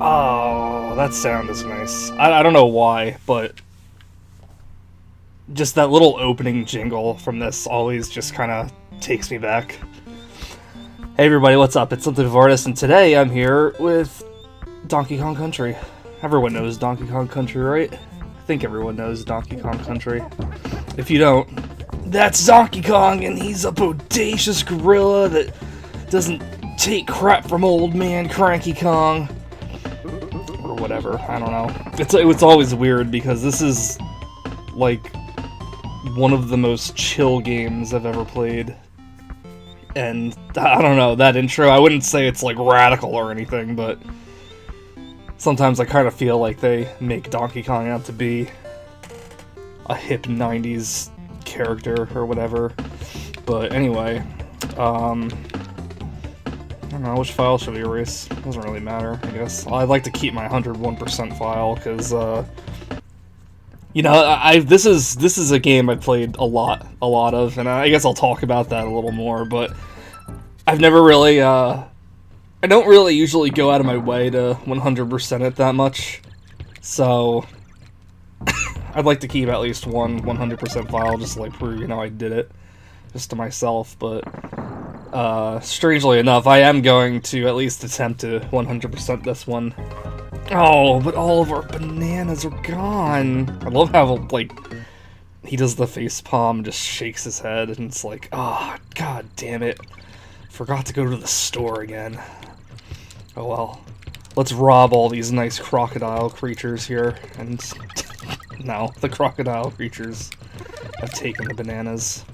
Oh, that sound is nice. I don't know why, but just that little opening jingle from this always just kind of takes me back. Hey everybody, what's up? It's Something of Artist, and today I'm here with Donkey Kong Country. Everyone knows Donkey Kong Country, right? I think everyone knows Donkey Kong Country. If you don't, that's Donkey Kong, and he's a bodacious gorilla that doesn't take crap from old man Cranky Kong. Or whatever, I don't know. It's always weird because this is, like, one of the most chill games I've ever played. And, I don't know, that intro, I wouldn't say it's, like, radical or anything, but sometimes I kind of feel like they make Donkey Kong out to be a hip 90s character or whatever. But anyway, I don't know, which file should we erase? Doesn't really matter, I guess. I'd like to keep my 101% file, because, you know, this is a game I played a lot of, and I guess I'll talk about that a little more, but I've never really, I don't really usually go out of my way to 100% it that much, so I'd like to keep at least one 100% file, just like prove, you know, I did it, just to myself, but strangely enough, I am going to at least attempt to 100% this one. Oh, but all of our bananas are gone. I love how, like, he does the face palm and just shakes his head, and it's like, oh, god damn it. Forgot to go to the store again. Oh well. Let's rob all these nice crocodile creatures here, and no, the crocodile creatures have taken the bananas.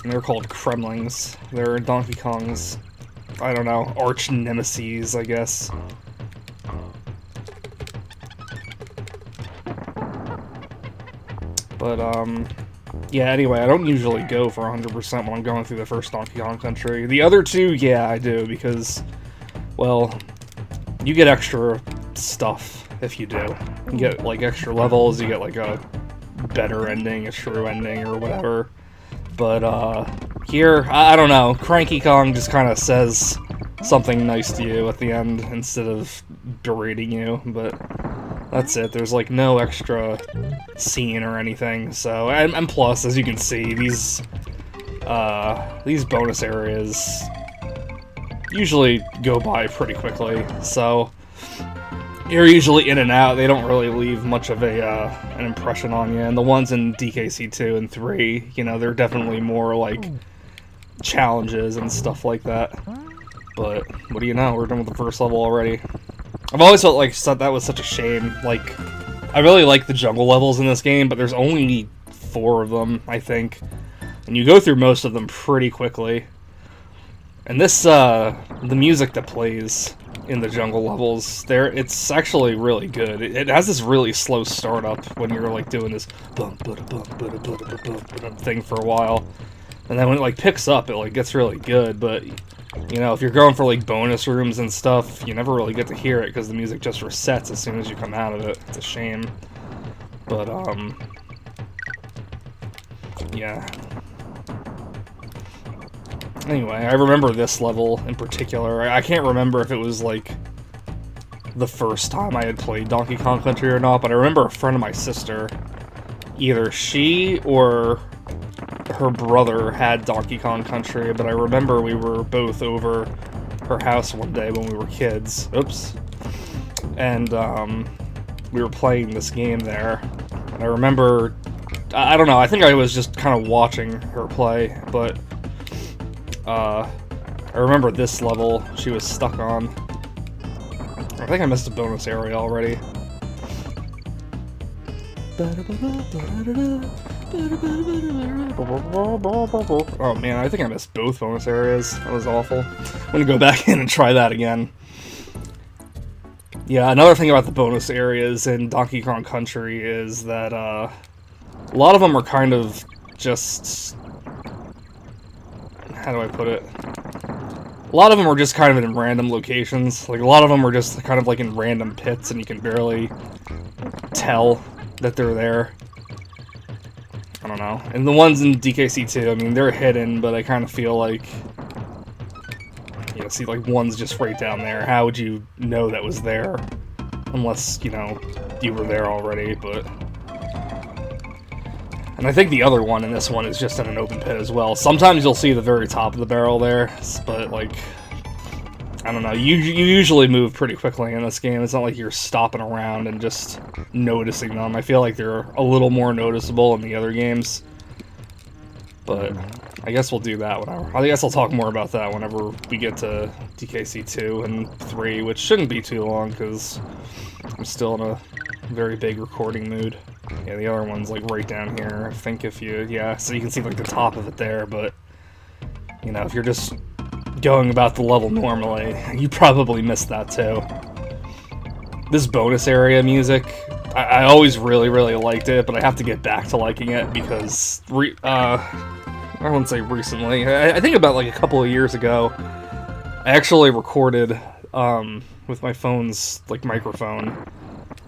And they're called Kremlings. They're Donkey Kong's, I don't know, arch nemesis, I guess. But, yeah, anyway, I don't usually go for 100% when I'm going through the first Donkey Kong Country. The other two, yeah, I do, because, well, you get extra stuff if you do. You get, like, extra levels, you get, like, a better ending, a true ending, or whatever. But, here, I don't know, Cranky Kong just kind of says something nice to you at the end instead of berating you, but that's it. There's, like, no extra scene or anything, so, and plus, as you can see, these bonus areas usually go by pretty quickly, so you're usually in and out. They don't really leave much of an impression on you, and the ones in DKC 2 and 3, you know, they're definitely more, like, challenges and stuff like that. But, what do you know, we're done with the first level already. I've always felt like that was such a shame. Like, I really like the jungle levels in this game, but there's only 4 of them, I think. And you go through most of them pretty quickly. And this, the music that plays in the jungle levels, it's actually really good. It has this really slow startup when you're, like, doing this thing for a while. And then when it, like, picks up, it, like, gets really good, but you know, if you're going for, like, bonus rooms and stuff, you never really get to hear it because the music just resets as soon as you come out of it. It's a shame. But, yeah. Anyway, I remember this level in particular. I can't remember if it was, like, the first time I had played Donkey Kong Country or not, but I remember a friend of my sister, either she or her brother had Donkey Kong Country, but I remember we were both over her house one day when we were kids. Oops. And, we were playing this game there. And I remember, I don't know, I think I was just kind of watching her play, but, I remember this level she was stuck on. I think I missed a bonus area already. Oh man, I think I missed both bonus areas. That was awful. I'm gonna go back in and try that again. Yeah, another thing about the bonus areas in Donkey Kong Country is that, a lot of them are kind of just, how do I put it? A lot of them are just kind of in random locations. Like, a lot of them are just kind of like in random pits, and you can barely tell that they're there. I don't know. And the ones in DKC2, I mean, they're hidden, but I kind of feel like, you know, see, like, one's just right down there. How would you know that was there? unless, you know, you were there already, but... And I think the other one in this one is just in an open pit as well. Sometimes you'll see the very top of the barrel there, but, like, I don't know, you usually move pretty quickly in this game. It's not like you're stopping around and just noticing them. I feel like they're a little more noticeable in the other games. But I guess we'll do that whenever. I guess I'll talk more about that whenever we get to DKC 2 and 3, which shouldn't be too long, because I'm still in a very big recording mood. Yeah, the other one's, like, right down here. I think if you... Yeah, so you can see, like, the top of it there, but... You know, if you're just going about the level normally, you probably missed that, too. This bonus area music, I always really, really liked it, but I have to get back to liking it, because... I wouldn't say recently. I think about, like, a couple of years ago, I actually recorded, with my phone's, like, microphone,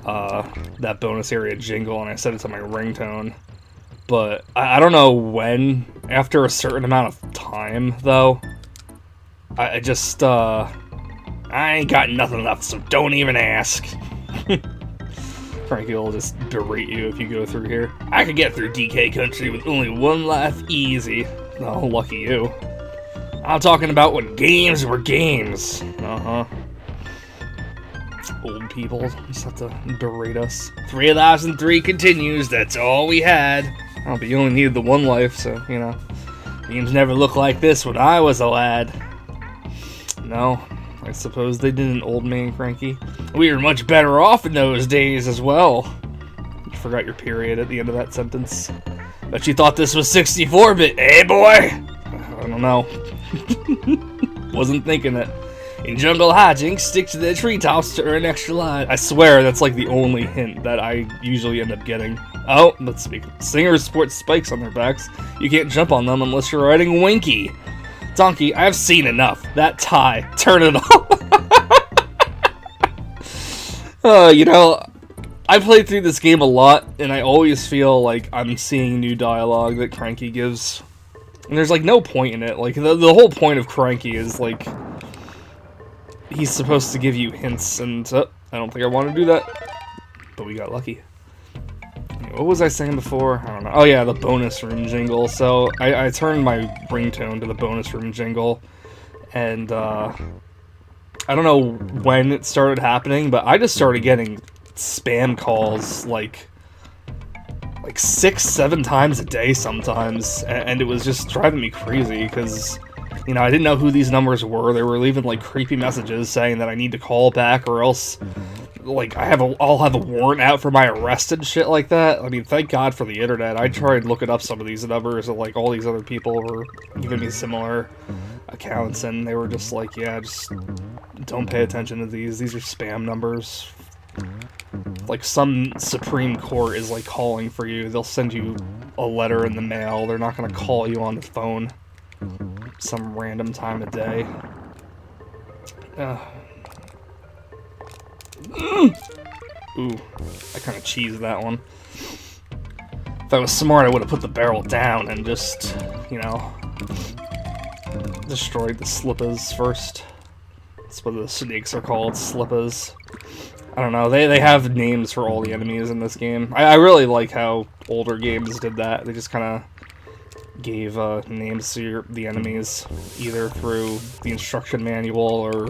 that bonus area jingle, and I set it to my ringtone. But I don't know when, after a certain amount of time, though, I just, I ain't got nothing left, so don't even ask. Frankie will just berate you if you go through here. I could get through DK Country with only one life easy. Oh, lucky you. I'm talking about when games were games. Uh-huh. Old people just have to berate us. 3003 continues, that's all we had. Oh, but you only needed the one life, so, you know. Games never looked like this when I was a lad. No, I suppose they didn't, old man Cranky. We were much better off in those days as well. You forgot your period at the end of that sentence. Bet you thought this was 64-bit, eh, boy? I don't know. Wasn't thinking it. In jungle hijinks, stick to the treetops to earn extra life. I swear that's like the only hint that I usually end up getting. Oh, let's speak. Singers sport spikes on their backs. You can't jump on them unless you're riding Winky. Donkey, I've seen enough. That tie. Turn it off. You know, I played through this game a lot, and I always feel like I'm seeing new dialogue that Cranky gives. And there's, like, no point in it. Like, the whole point of Cranky is, like... He's supposed to give you hints, and I don't think I want to do that. But we got lucky. What was I saying before? I don't know. Oh yeah, the bonus room jingle. So I turned my ringtone to the bonus room jingle, and I don't know when it started happening, but I just started getting spam calls like 6-7 times a day sometimes, and it was just driving me crazy because, you know, I didn't know who these numbers were. They were leaving, like, creepy messages saying that I need to call back or else, like, I'll have a warrant out for my arrest and shit like that. I mean, thank God for the internet. I tried looking up some of these numbers, and, like, all these other people were giving me similar accounts, and they were just like, yeah, just don't pay attention to these. These are spam numbers. Like, some Supreme Court is, like, calling for you. They'll send you a letter in the mail. They're not gonna call you on the phone some random time of day. Ooh, I kind of cheesed that one. If I was smart, I would have put the barrel down and just, you know, destroyed the slippas first. That's what the snakes are called, slippas. I don't know, they have names for all the enemies in this game. I really like how older games did that. They just kind of gave names to the enemies, either through the instruction manual or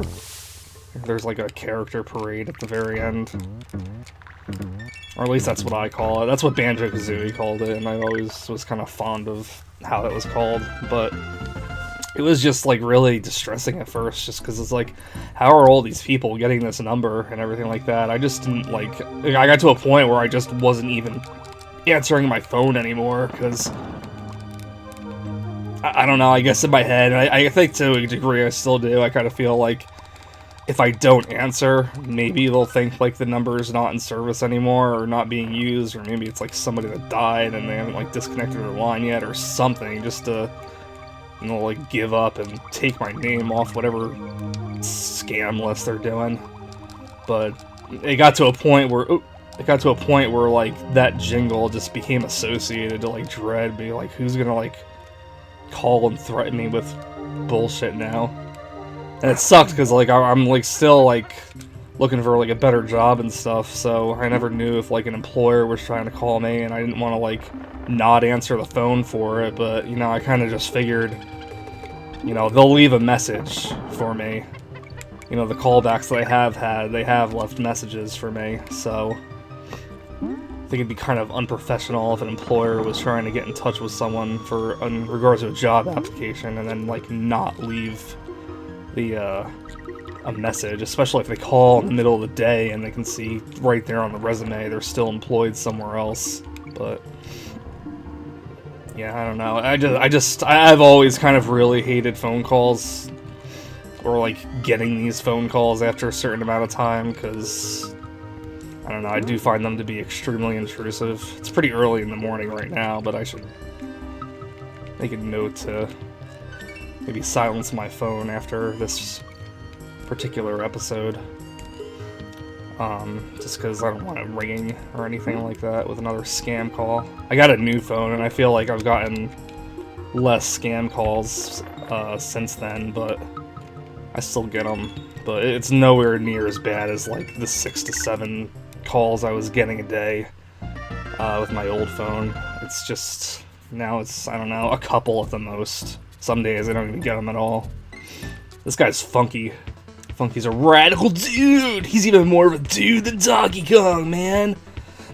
there's like a character parade at the very end. Or at least that's what I call it. That's what Banjo-Kazooie called it, and I always was kind of fond of how that was called, but it was just, like, really distressing at first, just because it's like, how are all these people getting this number and everything like that? I just didn't, like, I got to a point where I just wasn't even answering my phone anymore, because I don't know, I guess in my head, I think to a degree I still do, I kind of feel like if I don't answer, maybe they'll think, like, the number is not in service anymore, or not being used, or maybe it's, like, somebody that died and they haven't, like, disconnected their line yet, or something, just to, you know, like, give up and take my name off whatever scam list they're doing. But it got to a point where, like, that jingle just became associated to, like, dread, be like, who's gonna, like, call and threaten me with bullshit now? And it sucked, because, like, I'm, like, still, like, looking for like a better job and stuff, so I never knew if like an employer was trying to call me, and I didn't want to like not answer the phone for it, but you know, I kind of just figured, you know, they'll leave a message for me. You know, the callbacks that they have left messages for me, so I think it'd be kind of unprofessional if an employer was trying to get in touch with someone in regards to a job application and then like not leave a message, especially if they call in the middle of the day and they can see right there on the resume they're still employed somewhere else. But yeah, I don't know. I've always kind of really hated phone calls, or like getting these phone calls after a certain amount of time, because I don't know, I do find them to be extremely intrusive. It's pretty early in the morning right now, but I should make a note to maybe silence my phone after this particular episode. Just because I don't want it ringing or anything like that with another scam call. I got a new phone, and I feel like I've gotten less scam calls since then, but I still get them. But it's nowhere near as bad as like the 6 to 7 calls I was getting a day with my old phone. It's just, now it's, I don't know, a couple at the most. Some days I don't even get them at all. This guy's Funky. Funky's a radical dude! He's even more of a dude than Donkey Kong, man!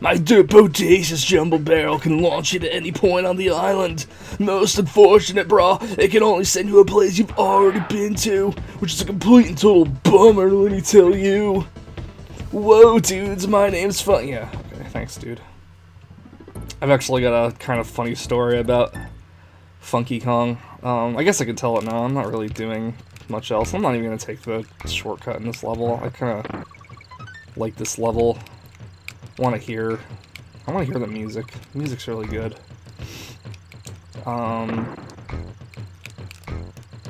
My dirt bodacious jumbo barrel can launch you to any point on the island. Most unfortunate, brah, it can only send you a place you've already been to, which is a complete and total bummer, let me tell you. Whoa, dudes, my name's Fun. Yeah, okay, thanks, dude. I've actually got a kind of funny story about Funky Kong. I guess I could tell it now. I'm not really doing much else. I'm not even gonna take the shortcut in this level. I kind of like this level. I want to hear the music. The music's really good.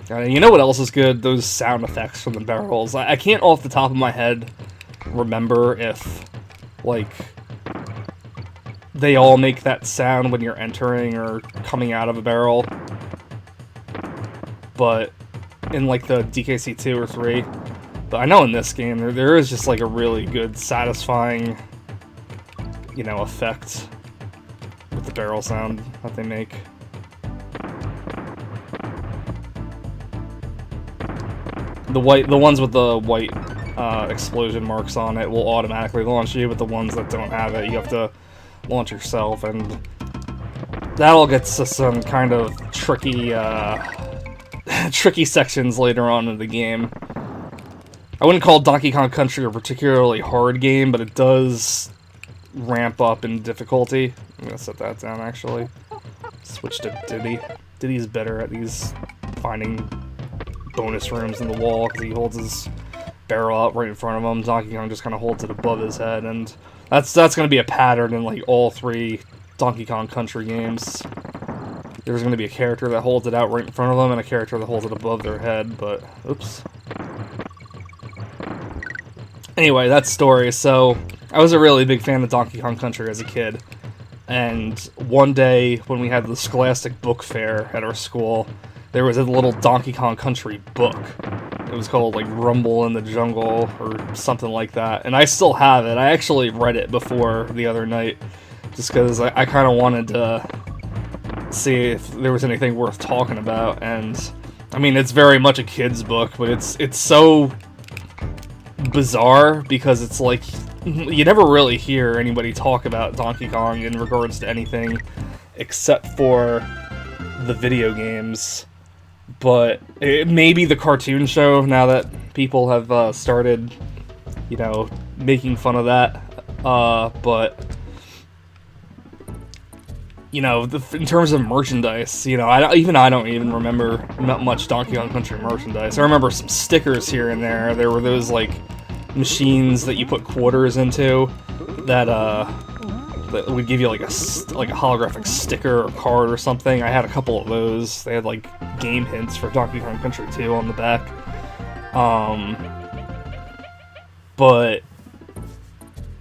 You know what else is good? Those sound effects from the barrels. I can't off the top of my head remember if, like, they all make that sound when you're entering or coming out of a barrel. But in, like, the DKC 2 or 3. But I know in this game, there is just, like, a really good, satisfying, you know, effect with the barrel sound that they make. The ones with the white explosion marks on it will automatically launch you, but the ones that don't have it, you have to launch yourself, and that all gets to some kind of tricky, tricky sections later on in the game. I wouldn't call Donkey Kong Country a particularly hard game, but it does ramp up in difficulty. I'm gonna set that down, actually. Switch to Diddy. Diddy's better at these finding bonus rooms in the wall, because he holds his barrel out right in front of him. Donkey Kong just kind of holds it above his head, and that's gonna be a pattern in, like, all 3 Donkey Kong Country games. There's gonna be a character that holds it out right in front of them, and a character that holds it above their head, but, oops. Anyway, that story. So, I was a really big fan of Donkey Kong Country as a kid, and one day when we had the Scholastic Book Fair at our school, there was a little Donkey Kong Country book. It was called, like, Rumble in the Jungle, or something like that, and I still have it. I actually read it before the other night, just because I kind of wanted to see if there was anything worth talking about, and, I mean, it's very much a kid's book, but it's so bizarre, because it's like, you never really hear anybody talk about Donkey Kong in regards to anything except for the video games. But maybe the cartoon show, now that people have started, you know, making fun of that. But, you know, in terms of merchandise, you know, I don't even remember much Donkey Kong Country merchandise. I remember some stickers here and there. There were those, like, machines that you put quarters into that would give you like a holographic sticker or card or something. I had a couple of those. They had like game hints for Donkey Kong Country 2 on the back. But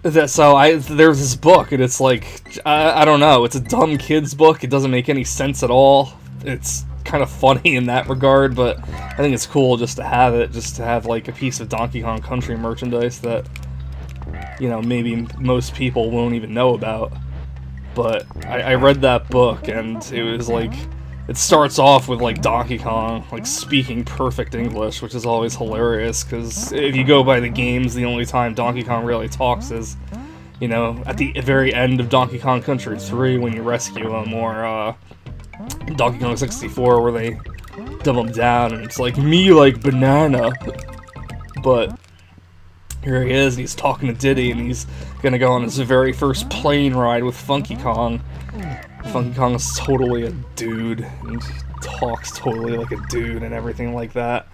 there's this book, and it's like, I don't know, it's a dumb kid's book. It doesn't make any sense at all. It's kind of funny in that regard, but I think it's cool just to have it, just to have like a piece of Donkey Kong Country merchandise that, you know, maybe most people won't even know about. But I read that book, and it was like, it starts off with like Donkey Kong like speaking perfect English, which is always hilarious, because if you go by the games, the only time Donkey Kong really talks is, you know, at the very end of Donkey Kong Country 3 when you rescue him, or Donkey Kong 64 where they dumb him down and it's like, me like banana. But here he is, and he's talking to Diddy, and he's gonna go on his very first plane ride with Funky Kong. Funky Kong is totally a dude, and he talks totally like a dude and everything like that.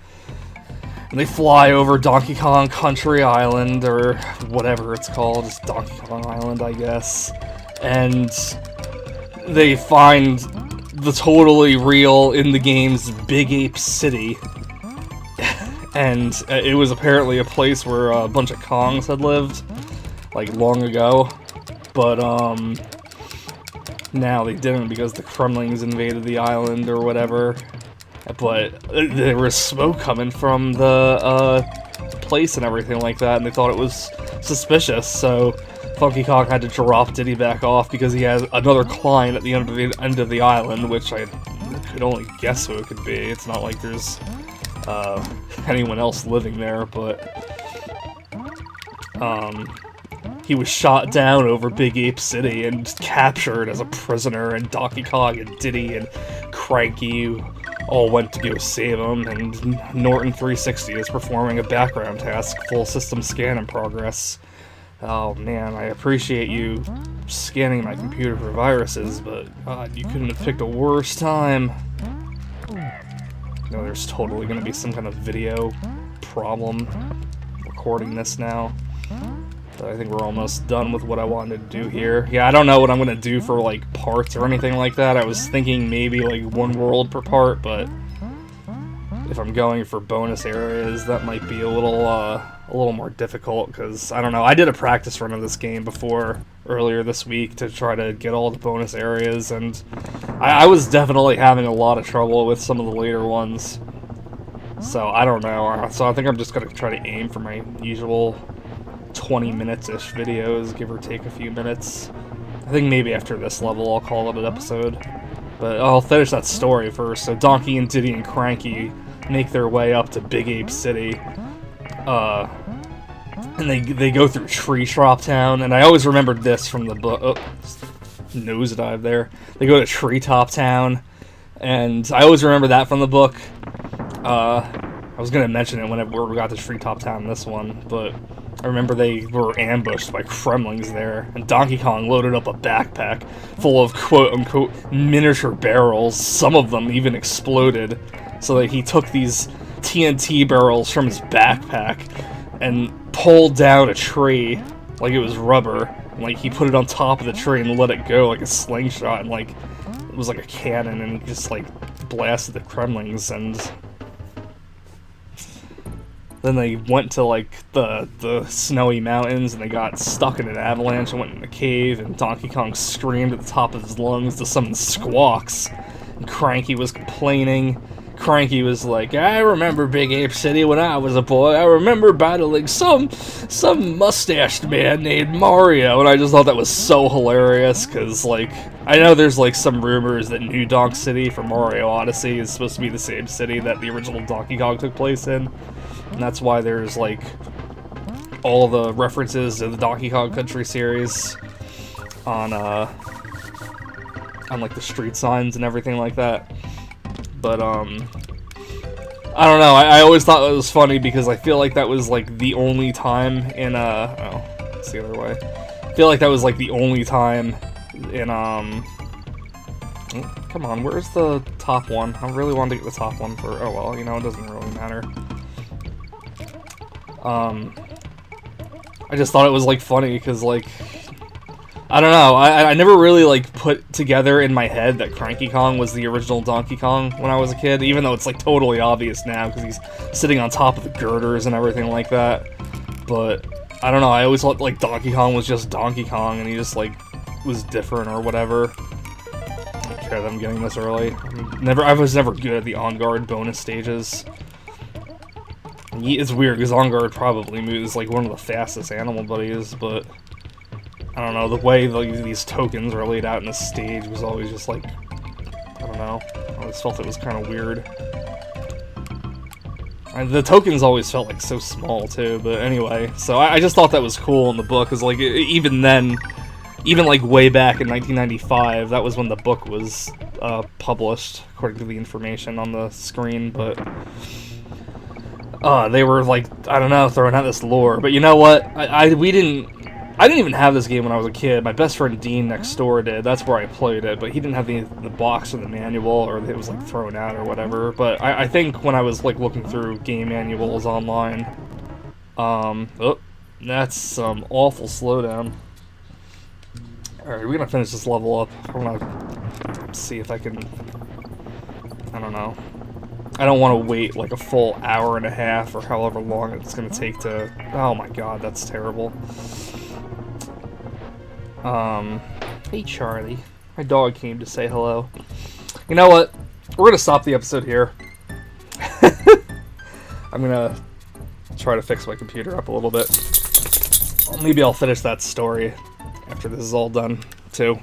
And they fly over Donkey Kong Country Island, or whatever it's called, just Donkey Kong Island, I guess. And they find the totally real, in the game's Big Ape City. And it was apparently a place where a bunch of Kongs had lived, like, long ago. But, now they didn't because the Kremlings invaded the island or whatever. But there was smoke coming from the, place and everything like that, and they thought it was suspicious, so Funky Kong had to drop Diddy back off because he has another client at the end of the island, which I could only guess who it could be. It's not like there's anyone else living there, but he was shot down over Big Ape City and captured as a prisoner, and Donkey Kong and Diddy and Cranky all went to go save him, and Norton 360 is performing a background task, full system scan in progress. Oh man, I appreciate you scanning my computer for viruses, but God, you couldn't have picked a worse time. No, there's totally gonna be some kind of video problem recording this now. But I think we're almost done with what I wanted to do here. Yeah, I don't know what I'm gonna do for like parts or anything like that. I was thinking maybe like one world per part, but if I'm going for bonus areas, that might be a little more difficult, because I don't know. I did a practice run of this game before earlier this week to try to get all the bonus areas, and I was definitely having a lot of trouble with some of the later ones. So I don't know. So I think I'm just gonna try to aim for my usual 20 minutes-ish videos, give or take a few minutes. I think maybe after this level I'll call it an episode. But I'll finish that story first. So Donkey and Diddy and Cranky make their way up to Big Ape City. And they go through Tree Trop Town, and I always remembered this from the book. Oh, nosedive there. They go to Treetop Town, and I always remember that from the book. I was gonna mention it whenever we got to Treetop Town in this one, but I remember they were ambushed by Kremlings there, and Donkey Kong loaded up a backpack full of quote-unquote miniature barrels. Some of them even exploded, so that he took these TNT barrels from his backpack and pulled down a tree like it was rubber. And, like, he put it on top of the tree and let it go like a slingshot, and like it was like a cannon, and he just like blasted the Kremlings. And then they went to like the snowy mountains, and they got stuck in an avalanche and went in a cave, and Donkey Kong screamed at the top of his lungs to summon Squawks, and Cranky was complaining. Cranky was like, I remember Big Ape City when I was a boy. I remember battling some mustached man named Mario. And I just thought that was so hilarious, because, like, I know there's, like, some rumors that New Donk City from Mario Odyssey is supposed to be the same city that the original Donkey Kong took place in. And that's why there's, like, all the references to the Donkey Kong Country series on like, the street signs and everything like that. But, I don't know, I always thought it was funny because I feel like that was, like, the only time in, oh, it's the other way. I feel like that was, like, the only time in, come on, where's the top one? I really wanted to get the top one for, oh, well, you know, it doesn't really matter. I just thought it was, like, funny because, like, I don't know, I never really, like, put together in my head that Cranky Kong was the original Donkey Kong when I was a kid, even though it's, like, totally obvious now, because he's sitting on top of the girders and everything like that. But, I don't know, I always thought, like, Donkey Kong was just Donkey Kong, and he just, like, was different or whatever. care that I'm getting this early. I was never good at the on-guard bonus stages. It's weird, because on-guard probably moves like one of the fastest animal buddies, but I don't know, the way these tokens are laid out in the stage was always just like, I don't know, I always felt it was kind of weird. And the tokens always felt like so small too, but anyway, so I just thought that was cool in the book, because like, even then, even like way back in 1995, that was when the book was published, according to the information on the screen, but they were like, I don't know, throwing out this lore. But you know what? I didn't even have this game when I was a kid. My best friend Dean next door did. That's where I played it, but he didn't have the box or the manual, or it was like thrown out or whatever. But I think when I was like looking through game manuals online, oh, that's some awful slowdown. Alright, we're gonna finish this level up. I wanna see if I can, I don't know. I don't want to wait like a full hour and a half or however long it's going to take to... Oh my god, that's terrible. Hey Charlie. My dog came to say hello. You know what? We're going to stop the episode here. I'm going to try to fix my computer up a little bit. Maybe I'll finish that story after this is all done, too.